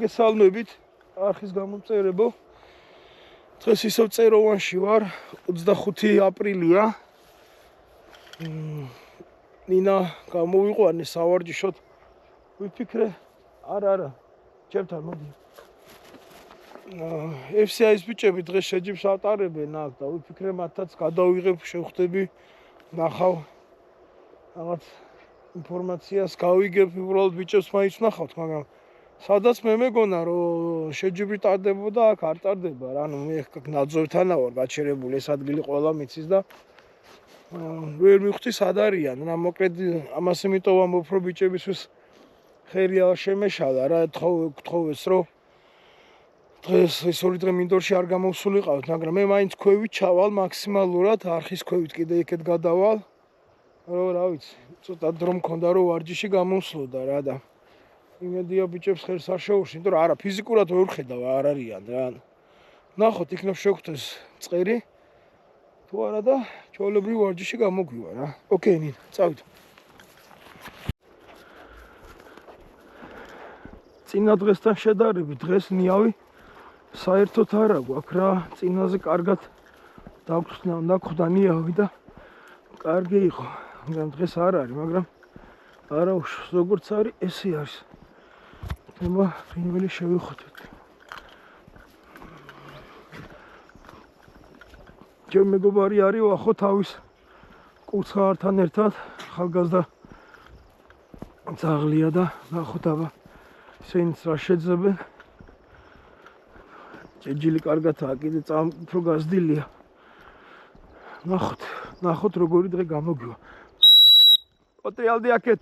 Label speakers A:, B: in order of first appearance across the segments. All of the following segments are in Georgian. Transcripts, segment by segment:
A: მოგესალმებით, არხის გამომწერებო. დღეს ისევ წეროვანში ვარ, 25 აპრილია. ნინა გამოვიყვანე სავარჯიშოდ. ვიფიქრე, არა, ჩემთან მოდი. FCI-ის ბიჭები დღეს შეჯიბს ატარებენ აქ და ვიფიქრე მათაც გადავიღებ, შევხვდები, ნახავ რაღაც ინფორმაციას გავიგებ, უბრალოდ ბიჭებს მაინც ნახავთ, მაგრამ სადაც მე მეგონა რომ შეჯიბრი ტარდებოდა, აქ არ ტარდება რა, ანუ მე ნაძვებთანა ვარ გაჩერებული, ეს ადგილი ყველა მიცის და ვერ მივხვდი სად არიან, რა მოკლედ ამას იმიტომ ვამბობ, რომ ბიჭებისთვის ხერია შემეშალა რა, გთხოვეს რომ დღეს ეს ორი დღე მინდორში არ გამოვსულიყავთ, მაგრამ მე მაინც ქვევით ჩავალ მაქსიმალურად, არხის ქვევით კიდე იქეთ გადავალ, რომ რა ვიცი, ცოტა დრო მქონდა რომ ვარჯიში გამოსვლოდა რა და იმედია ბიჭებს ხერს არ შეურს, იმიტომ რომ არა ფიზიკურად ვერ ხედავ არ არიან რა. ნახოთ იქნებ შეგხვდეს წერი თუ არა და ჩვეულებრივ ვარჯიში გამოგვივა რა. ოკეი, ნინა, წავით. წინა დღესთან შედარებით დღეს ნიავი საერთოდ არა გვაქვს რა, წინაზე კარგად დაგხვდა ნიავი და კარგი იყო, მაგრამ დღეს არ არის, მაგრამ არა უშავს, როგორც არის, ესე არის. ნება ფრინველი შევიხოთ. ჩემ მეგობარი არის ვახო თავის კურცხაართან ერთად, ახალგაზრდა ძაღლია და ნახოთ აბა ისინიც რა შეძებენ. ჯეჯილი კარგადაა, კიდე უფრო გაზრდილია. ნახოთ როგორი დღე გამოგვივა. პოტრიალდი აქეთ.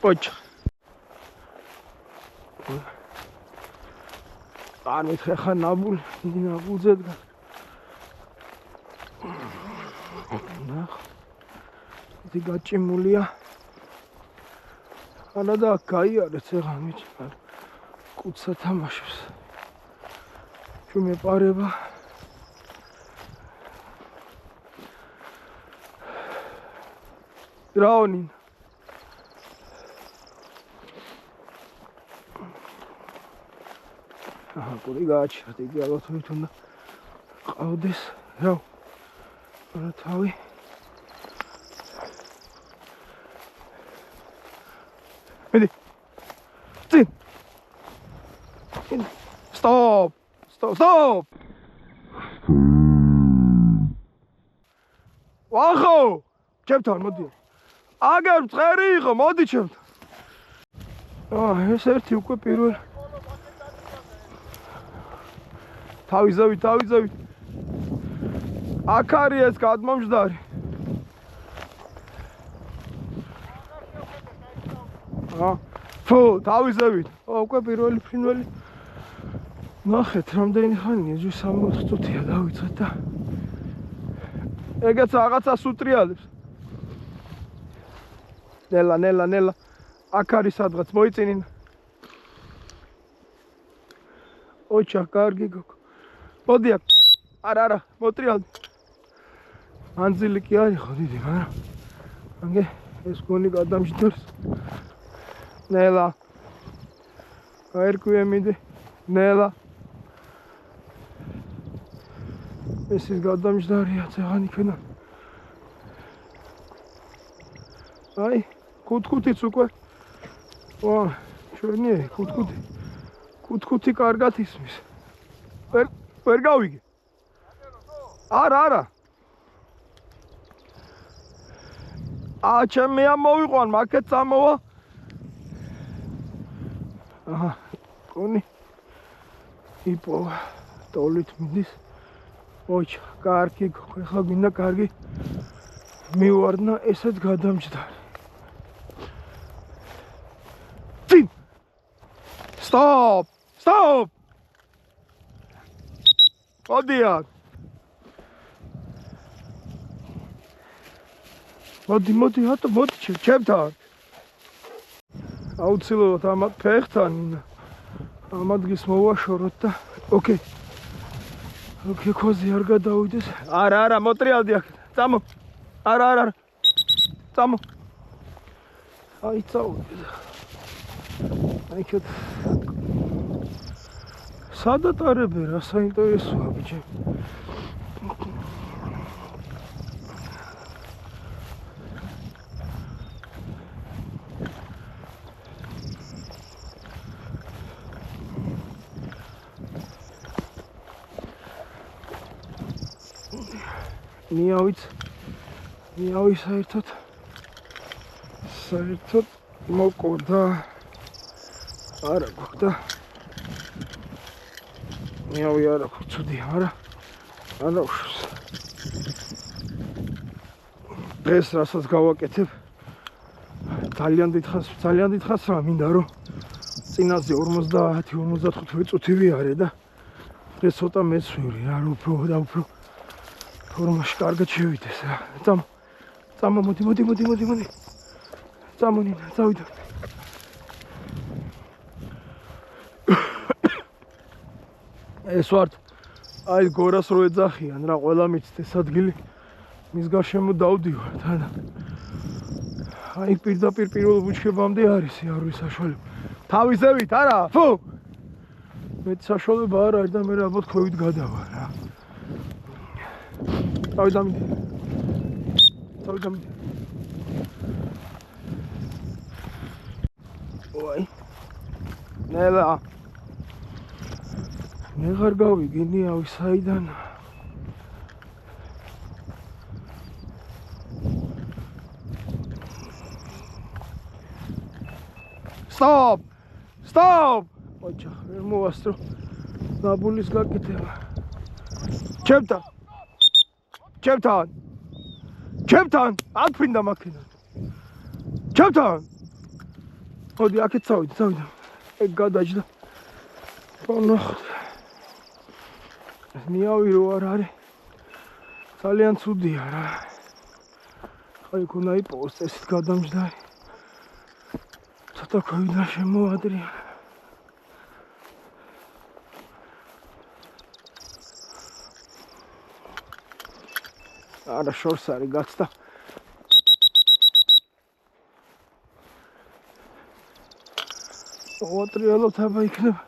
A: ოჩ. არ მითხე ხა ნაბულზე დგა. ნახ. დი გაჭიმულია. ანა და გაიარეთ ეგ მიჭა. კუცა თამაშობს. ჩვენ მეპარება. რაონი. გული გააჩერდა, იგი ალბათ უნდა ყავდეს, რა. რა თავი. მიდი. წინ. Stop. ვახო, ჩემთან მოდი. აგერ წერი იყო, მოდი ჩემთან. ეს ერთი უკვე პირველ თავიზავით. აქ არის ეს გადმომჯდარი. ფუ, თავიზავით. უკვე პირველი ფრინველი. ნახეთ, რამდენი ხანია, 3-4 წუთია დავიწყეთ და ეგეც რაღაცას უტრიალებს. ნელა. აქ არის სადღაც, მოიწინინ. ოჩა, კარგი გოგო. მოდი აქ. არა, მოტრიალდი. ანძილი კი არის ხო დიდი, მაგრამ აგე ეს გონი გადამჯდარს. ნელა. გაერკვია მიდი. ნელა. ეს ის გადამჯდარია წეღან იქნა. აი, კუთკუთიც უკვე. ვა, ჩვენი კუთკუთი კარგად ისმის. ვერ გავიგე. არა. ჩემ მე ამოვიყვან, მაკეთ წამოვა. აჰა, კონი. იპოვა, ტოლით მიდის. ოჩ, კარგი, ხა გინდა კარგი. მივარდნა ესეც გადამჯდარი. წინ. Stop. მოდი აქ. მოდი, მოდი ჩემთან. აუცილებლად ამათ ფეხთან ამ ადგილს მოვაშოროთ და ოკეი. ქოზე არ გადავიდეს. არა, მოტრიალდი აქ. წამო. არა. წამო. აი წავიდე. აი ქეთ. სადაც არები რა საინტერესოა ბიჭი. ნიავი საერთოდ მოკვდა არა გვქდა ნიავი არა ხუცუდი არა უშავს დღეს რასაც გავაკეთებ ძალიან დიდხანს რა მინდა რომ წინაზე 50-55 წუთივე არის და დღეს ცოტა მეცვირი რა რომ უფრო ფორმაში კარგად შევიდეს რა. წამო მოდი. წამონინა, წავიდე. ეს ვართ აი გორას რო ეძახიან რა ყველა მიცდეს ადგილი მის გარშემო დავდივართ ანა. აი პირდაპირ პირველ ბუჩქებამდე არის იარვის საშუალება. თავისევით არა? ფუ! მეც საშუალება არ არის და მე ალბათ ქვევით გადავა რა. წავიდამიდე. ოი. ნელა. მე ხარ გავიგინი ავი საიდან. Stop! ოჩა, ვერ მოვასწრო. ნაბულის გაკეთება. ჩემთან! აფრინდა მაქინა. ჩემთან! მოდი, აქეთ წავიდე. ეგ გადაჯდა. ნახოთ. ნიავი რო არ არის. ძალიან ცუდია რა. ხა იქ უნდა იპოვოს წესით გადამჯდარი. ცოტა ქვევიდან შემოვადრია. არა შორს არის გაცდა. ოტრიალოთ აბა იქნება.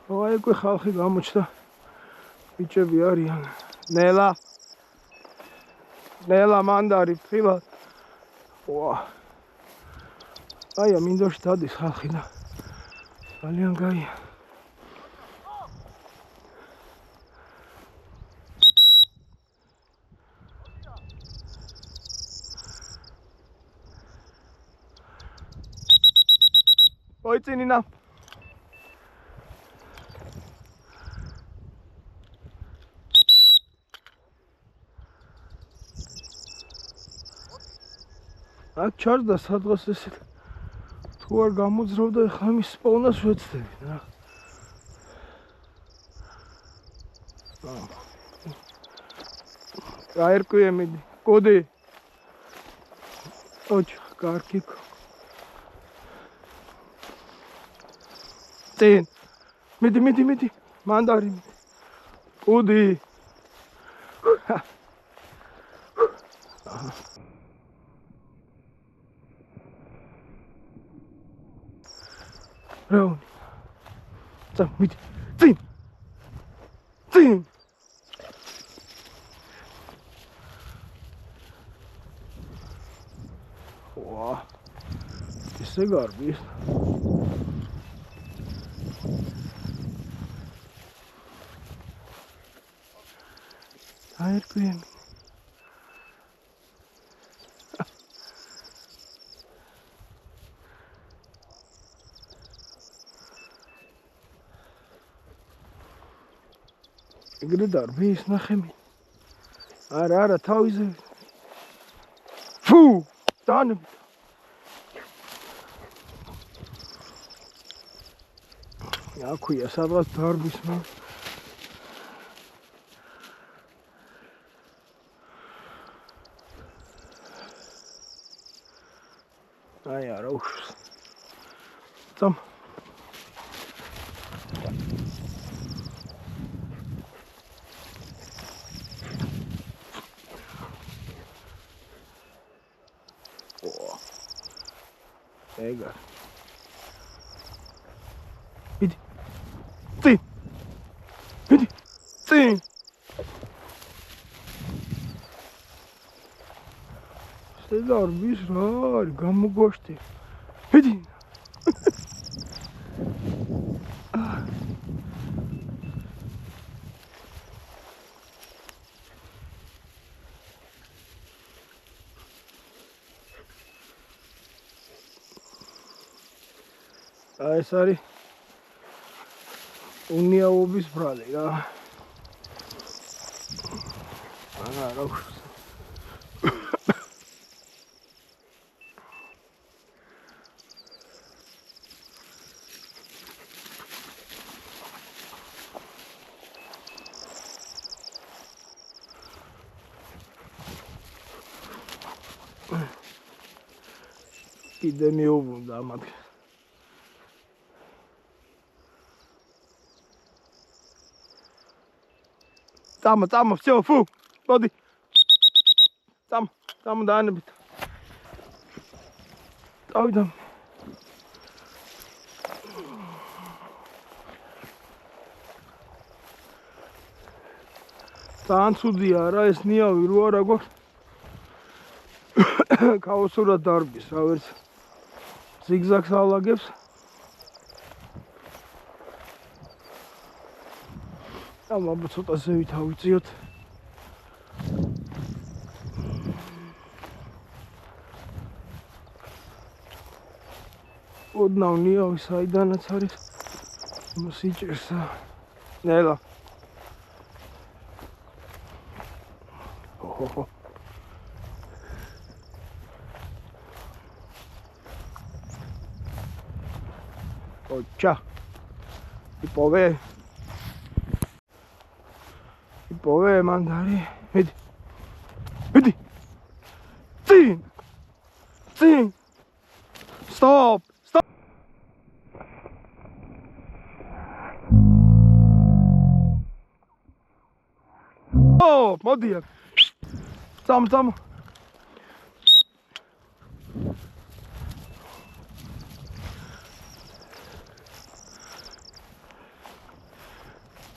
A: აი უკვე ხალხი გამოჩნდა. ბიჭები არიან. ნელა მანდარი ფრილა. ვა. აი ამინდოში დადის ხალხი და ძალიან გაია. ოი წინინა. აქ ჩარდა სადღაც ესეთ თუ არ გამოძრავდა ეხლა მის სპაუნას ვეცდები რა. გაერკვია მიდი. კოდი. ოჩ, კარგი. წინ. მიდი. მანდარი. კოდი. რაუნი. მიდი. წინ. ვა. ისე გარბის. აერკვია. ეგრე დარბის ნახემი. არა, თავიზე. ფუ! დან. აქვია სადღაც დარბის მაგ. აი არა უშს. წამ. ეგა. მიდი. წინ. მიდი. წინ. შედარბის რა არის გამოგვაშტე. მიდი. ეს არის უნიაობის ბრალი რა. რა კიდე მეუბნდა ამათ. Там, все, фу, моди. Там დაანებით. Დავიდან. ძალიან ცუდია რა ეს ნიავი რო არა გვაქვს. ქაოსურად დარბის, რა ვერც ზიგზაგს ალაგებს. Აბა ცოტა ზევით ავიწიოთ. ოდნავ ნიავი საიდანაც არის. მოსიჭერსა. ნელა. ოჰო. ოჩა. იპოვე. იპოვე მანდარი. მიდი. მიდი. წინ. წინ. Stop. Stop. Oh, მოდი. Წამ.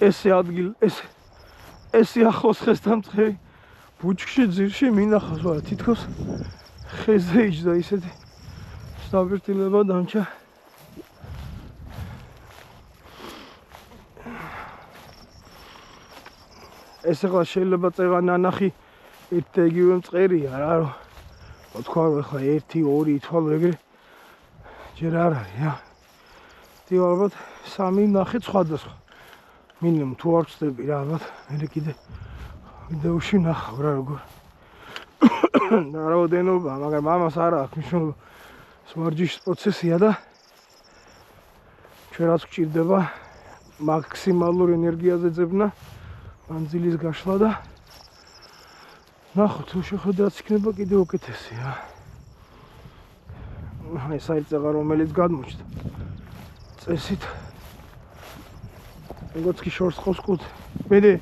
A: ესე ადგილ, ესე ახლოს ხესთამწყები ბუჩქში ძირში მინახავს, ვარა თითქოს ხეზე იჯდა ისეთი საბირთილება დამჭა. ეს ახლა შეიძლება წევა ნანახი ერთ და იგივე მწყერია რა, რომ თქვა რომ ახლა 1-2 ითვალო ეგრე ჯერ არ არის რა. თი ალბათ 3 ნახე სხვადასხვა. მინიმუმ თუ არ ვწდები რა ალბათ მე კიდე ვიდეოში ნახავ რა როგორ. რაოდენობა, მაგრამ ამას არ აქვს მნიშვნელობა. ვარჯიშის პროცესია და ჩვენ რაც გვჭირდება მაქსიმალურ ენერგიაზე ძებნა, მანძილის გაშლა და ნახოთ, თუ შეხვედრაც იქნება კიდე უკეთესი რა. ეს საერთოდ რომელიც გადმოჩნდა წესით. როგორც კი შორს ყავს კუთ. მიდი.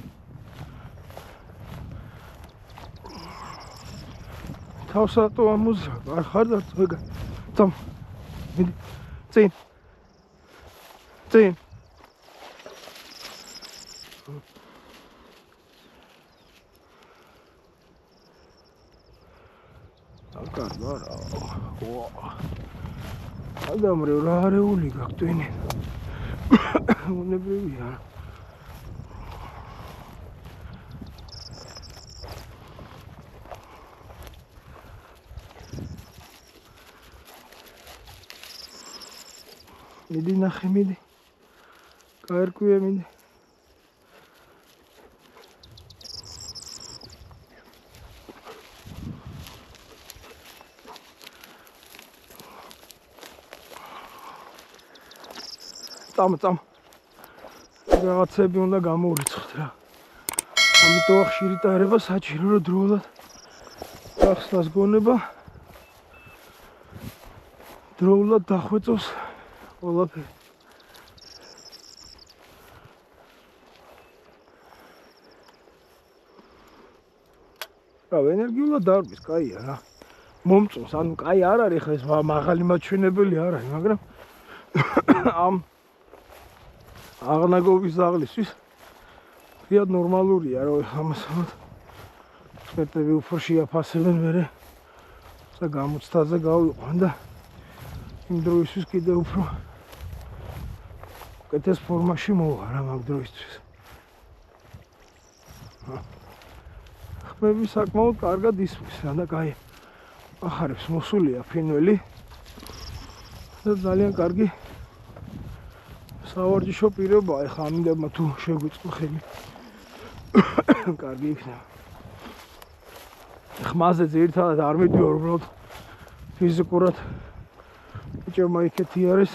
A: თავსატო ამუზრა, არ ხარ და წვეგა. Там. Მიდი. წინ. წინ. აკარდა რა. ადამიანები რა არეული გაქვთ უნებრივია. მიდი ნახე, მიდი. გაერკვია, მიდი. წამ. რაღაცები უნდა გამოურიცხოთ რა. ამიტომ ხშირი ტარება საჭირო რომ დროულად ახსნას გონება. დროულად დახვეწოს ყველაფერი. რა ენერგიულად დარბის, კაია რა. მომწონს, ანუ კაი არ არის ხა ეს მაღალი მაჩვენებელი არ არის, მაგრამ ამ აღნაგობის ზაღლისთვის ვიად ნორმალურია, რომ ამას ექსპერტები უფრო შეაფასებენ მერე და გამოცდაზე გავიყვან და იმ დროისთვის კიდე უფრო უკეთეს ფორმაში მოვა რა მაგ დროისთვის. ხმები საკმაოდ კარგად ისმის რა და კაი ახარებს მოსულია ფრინველი და ძალიან კარგი სავარჯიშო პირობაა, ეხლა ამინდებმა თუ შეგვიწყო ხელი კარგი იქნება. ხმაზე ძირითადად არ მიდიოარ უბრალოდ ფიზიკურად ბიჭებმა იქეთი არის,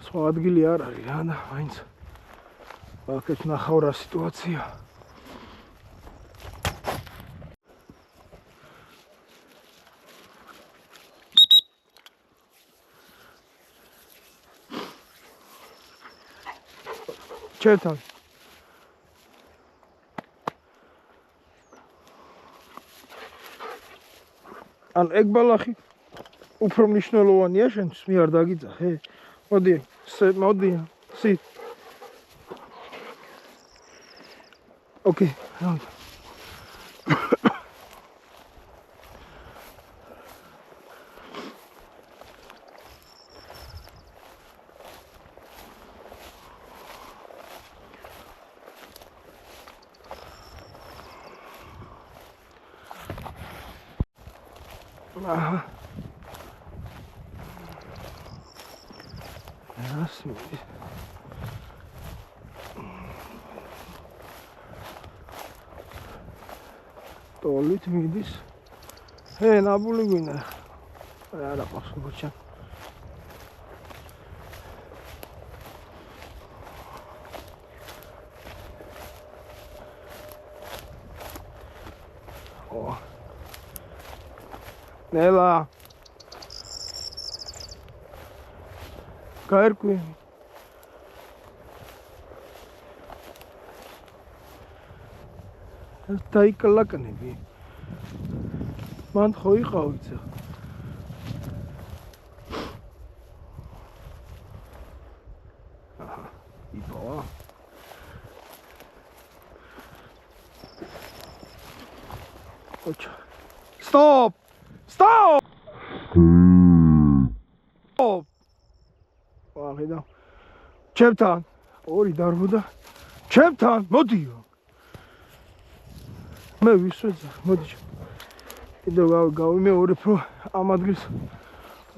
A: სხვა ადგილი არ არის რა და მაინც აქეთ ნახავ რა სიტუაცია. ჩერთან ან ეგ ბალახი უფრო მნიშვნელოვანია შენთვის, მე არ დაგიძახე. მოდი, მოდი, სი. ოკეი, რა. Aha. Nasıl? Tolit miydis? He, nabulu günler. Ara basın koçan. Oh. Nela. Kairku. Tai kalakane. Man khoi qawitsa. Aha, ipawa. Ocha. Stop! Stop! Stop! ვაღიდა. ჩემთან ორი დარბოდა. ჩემთან მოდიო. მე ვისვეძახ, მოდი. კიდევ გავიმეორებ, რომ ამ ადგილს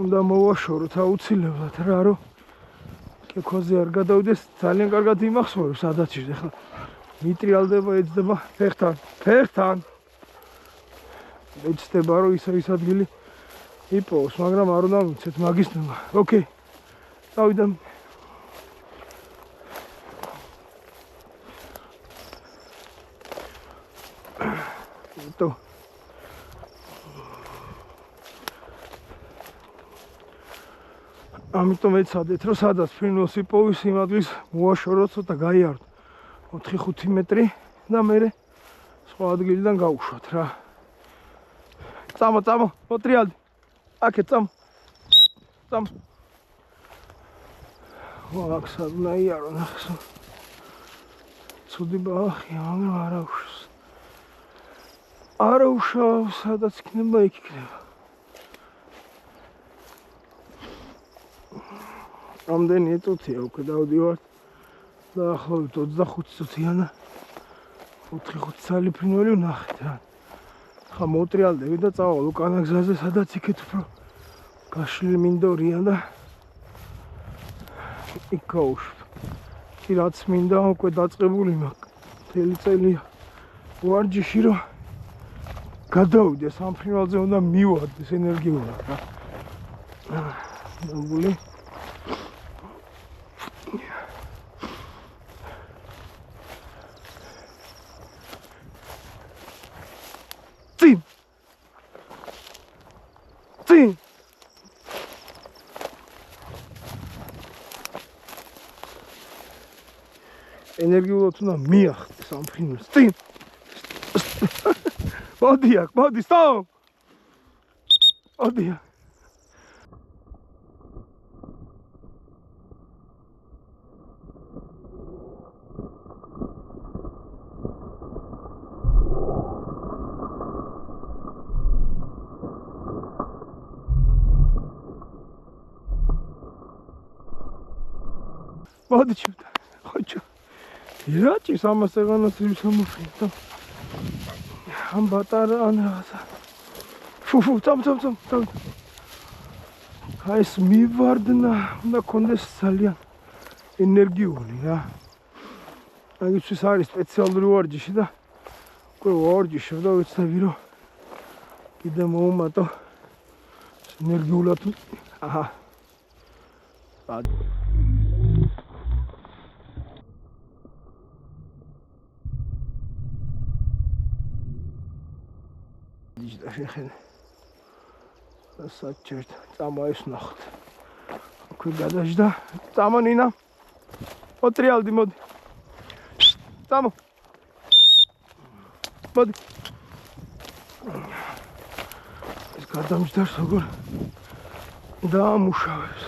A: უნდა მოვაშოროთ აუცილებლად რა, რომ კექოზე არ გადავდეს, ძალიან კარგად იმახსოვრებს სადაც ის ახლა მიტრიალდება, ეძდება ფეხთან. ეცდება, რომ ის ადგილი იპოვოს, მაგრამ არ უნდა მიცეთ მაგის ნება. ოკეი. დავიდან. то ამიტომ ეცადეთ, რომ სადაც ფრინველს იპოვის იმ ადგილს მოაშოროთ ცოტა გაიაროთ 4-5 მეტრი და მე სხვა ადგილიდან გავუშვათ რა. წამო, მოტრიალდი. აქეთ წამო. ვაქ სადნა იარო ნახეს. ცუდი ბალახია, მაგრამ არა უშავს. არა უშავს, სადაც იქნება, იქ იქნება. ამდენი წუთია უკვე დავდივართ და ახლობით 25 წუთია და 4-5 წელი ფრინველი ვნახეთ რა. ხა მოტრიალდები და წავალ უკანა გზაზე, სადაც იქეთ უფრო გაშლილი მინდორია და იქ გავუშვ. კი რაც მინდა უკვე დაწყებული მაქვს. მთელი წელია ვარჯიში, რომ გადავიდეს ამ ფრინველზე, უნდა მივარდეს ენერგიულად რა. ნამდვილი წინ ენერგიულად უნდა მიახდეს ამ ფრინველს. წინ მოდი, სტოპ! ოდია. მოდი ჩუდა. ხოჭო. რაჭის ამას ეღანას ის ამოფინდა. ამ ბატარა ან რაღაცა. ფუ, წამ. აი ეს მივარდნა, უნდა კონდეს ძალიან ენერგიული რა. აი ის არის სპეციალური ვარჯიში და უკვე ვარჯიში და ვიცები რომ კიდე მოუმატო ენერგიულად. აჰა. და შეხედე. საჭერთ წამოეს ნახოთ. უკვე გადაжда. წამო ნინა. ოტრიალდი მოდი. წამო. მოდი. ეს გადამჯდარს როგორ დაამუშავებს.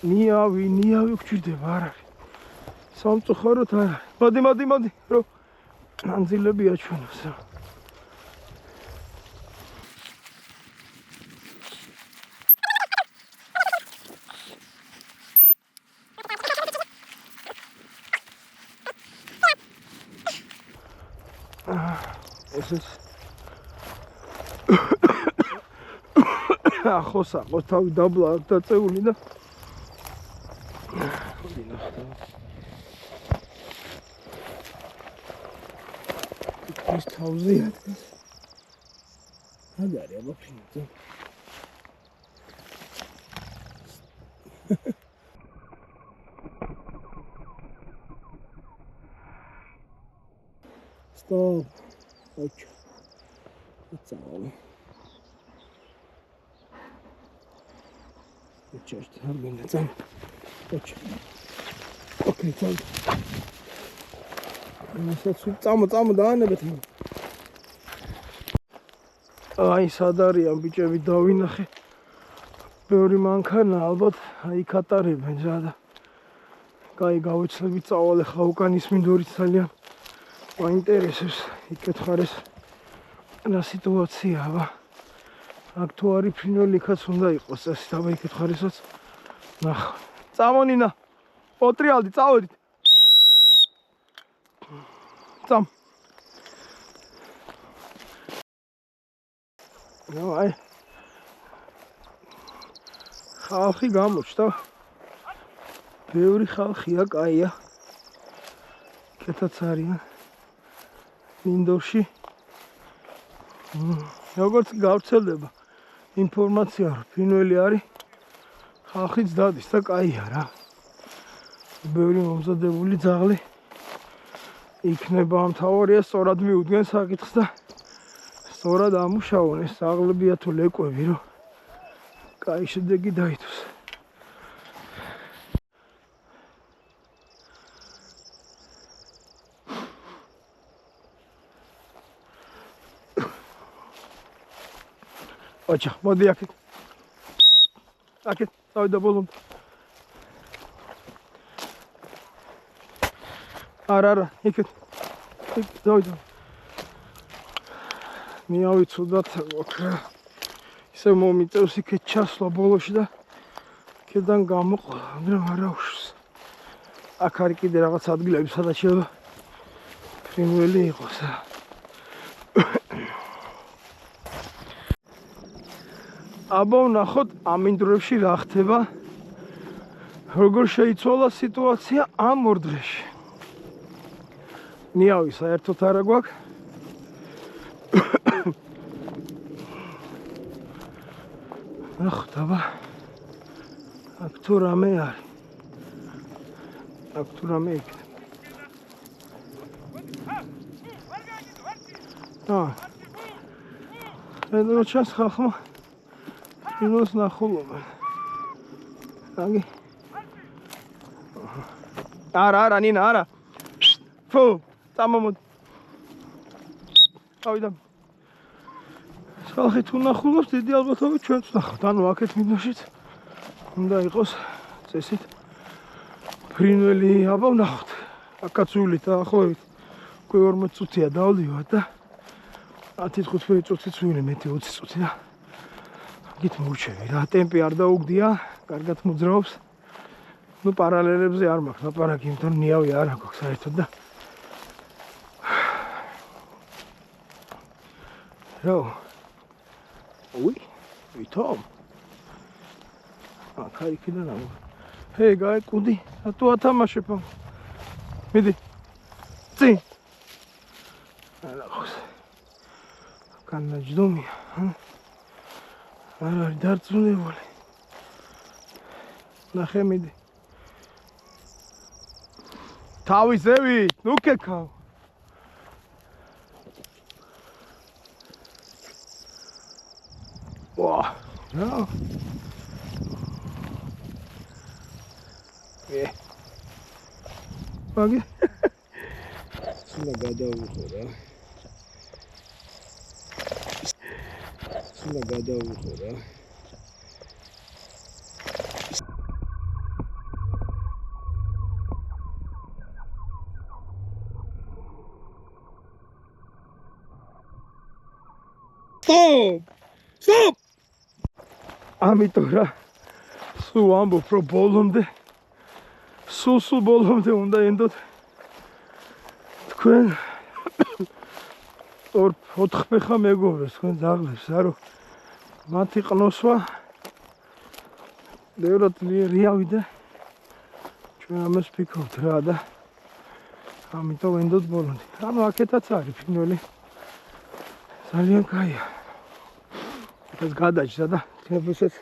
A: ნიავი გჭირდება არ არის. სამწუხაროდ არ არის. მოდი. რო ანძილებია ჩვენს. ეს ახლოს თავი დაბლა აქ დაწეული და ის თავზე არის. რა არის აბა ფრინძე? Stop. Ocho. What's all? Just having it on. Ocho. Okay, so. წამო დაანებეთ. აი სად არიან ბიჭები დავინახე. ბევრი მანქანა ალბათ აი კატარებენ რა და. კაი გავეცლებით წავალე ხა უკან ის მინდორიც ძალიან მაინტერესებს იკითხარეს რა სიტუაცია აბა. აქ თუ არის ფრინველიქაც უნდა იყოს ეს აბა იკითხარესაც. ნახ. წამო ნინა. ოტრიალდი წავედით. Tam. No, ai. ხალხი გამოჩნდა. ბევრი ხალხია, კაია. კეთაც არიან. მინდორში. როგორც გავრცელდება ინფორმაცია, რომ ფრინველი არის, ხალხიც დადის და კაია რა. ბევრი მომზადებული ძაღლი იქნება მთავარია სწორად მიუდგენ საკითხს და სწორად ამუშავონ ეს ძაღლებია თუ ლეკვები რომ კაი შედეგი დაითოს. ოჩა, მოდი აქეთ. აქეთ, წავიდა ბოლომდე. არა, იქეთ. დავიდა. მიავიცუდათ ოქრა. ისე მომიწევს იქეთ ჩასვლა ბოლოში და იქედან გამოყვა, მაგრამ არა უშვის. აქ არის კიდე რაღაც ადგილები, სადაც შეიძლება ფრინველი იყოს. აბა ვნახოთ ამ ინდროებში რა ხდება. როგორ შეიცვალა სიტუაცია ამ ორ დღეში. ნიავი საერთოდ არა გვაქვს. ნახოთ აბა. აქ თუ რამე არის. აქ თუ რამე იქნება. ეს ჩას ხალხმა ინოს ნახულობენ. აგი. არა, ნინა, არა. ფუ, წამომოდ. ავიდა. ხალხი თუ ნახულობს, დიდი ალბათობით ჩვენც ნახავთ. ანუ აქეთ მინაშიც უნდა იყოს წესით ფრინველი აბა ვნახოთ. აკაცულით დაახლოებით უკვე 40 წუთია დავდივარ და 10-15 წუთიც ვინე მეტი 20 წუთი და გით მოვჩევი რა. ტემპი არ დაუგდია, კარგად მოძრაობს. ნუ პარალელებზე არ მაქვს ლაპარაკი, იმიტომ რომ ნიავი არ აქვს საერთოდ და რა. უი, ვითომ. აქ იქიდან ამ. ჰეი, გაი კუდი, რატო ათამაშებ ამ? მიდი. წინ. ალახოს. განაჯდომია, არ არის დარწმუნებული. ნახე მიდი. თავის ზევით, ნუ კეკავ. ვა, რა. მაგე. სულა გადავუხო რა. სულა გადავუხო რა. Stop! ამიტომ რა სულ ამბობ რომ ბოლომდე სულ ბოლომდე უნდა ენდოთ თქვენ 4 ფეხა მეგობრებს თქვენ ძაღლებს არო მათი ყნოსვა ბევრად ლიერი და ჩვენ ამას ვფიქრობთ რა და ამიტომ ენდოთ ბოლომდე. ანუ აქეთაც არის ფრინველი ძალიან კაია. ეს გადაჭდა და თებუსაც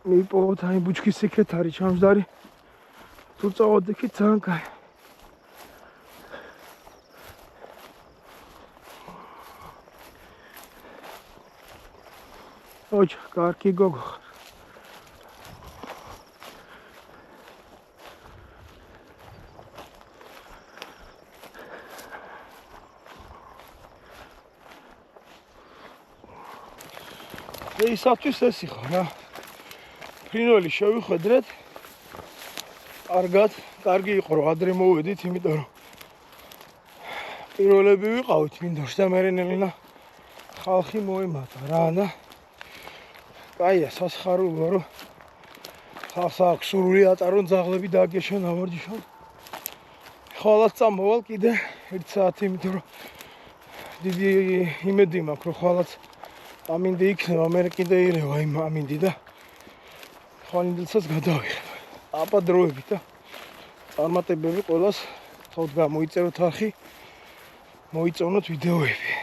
A: მიპოვოთ აი ბუჩქის იქეთ არის ჩამჯდარი. თუ წავოდ იქით ძალიან კაი. ოჩ, კარგი გოგო. ისათვის ეს იყო რა. ფრინველი შევიხედრეთ. კარგი იყო რომ ადრე მოვედით, იმიტომ რომ პირველები ვიყავით მინდორში და მერენელინა ხალხი მოემატა რა და კაია სასხარულო რომ ხალხს აქვს სურვილი ატარონ ძაღლები დააგეშან ავარჯიშონ. ხვალაც წამოვალ კიდე 1 საათი, იმიტომ რომ დიდი იმედი მაქვს რომ ხვალაც ამინდი იქნება, მე კიდე ირევა იმ ამინდი და ხვალინდილსაც გადავიღებ. აპადროებით და წარმატებები ყველას თოთ გამოიწეროთ არხი, მოიწონოთ ვიდეოები.